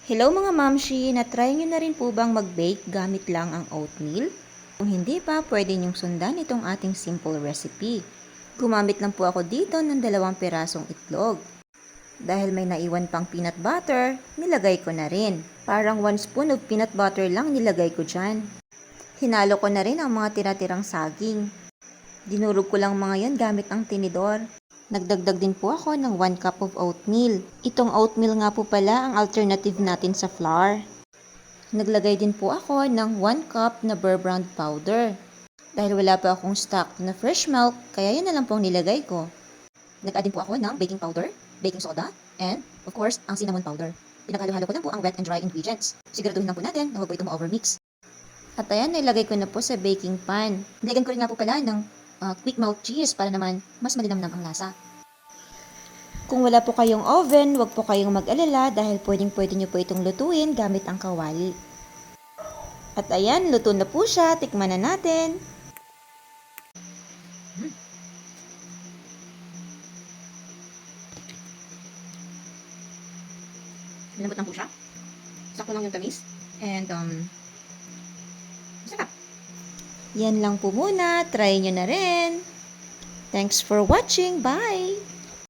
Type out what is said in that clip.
Hello mga mamshi, na-try nyo na rin po bang mag-bake gamit lang ang oatmeal? Kung hindi pa, pwede nyong sundan itong ating simple recipe. Gumamit lang po ako dito ng 2 pirasong itlog. Dahil may naiwan pang peanut butter, nilagay ko na rin. Parang 1 spoon of peanut butter lang nilagay ko dyan. Hinalo ko na rin ang mga tira-tirang saging. Dinurog ko lang mga yan gamit ang tinidor. Nagdagdag din po ako ng 1 cup of oatmeal. Itong oatmeal nga po pala ang alternative natin sa flour. Naglagay din po ako ng 1 cup na Beurre Brand powder. Dahil wala pa akong stock na fresh milk, kaya yan na lang po ang nilagay ko. Nag-add din po ako ng baking powder, baking soda, and of course, ang cinnamon powder. Pinaghalo-halo ko lang po ang wet and dry ingredients. Siguraduhin lang po natin na huwag po ito ma-overmix. At ayan, nilagay ko na po sa baking pan. Nilagyan ko rin nga po pala ng quick melt cheese para naman mas malinamnam ang lasa. Kung wala po kayong oven, wag po kayong mag-alala dahil pwedeng-pwede nyo po itong lutuin gamit ang kawali. At ayan, luto na po siya. Tikman na natin. Malambot lang po siya. Sakto lang yung tamis. And, sarap. Yan lang po muna. Try nyo na rin. Thanks for watching. Bye!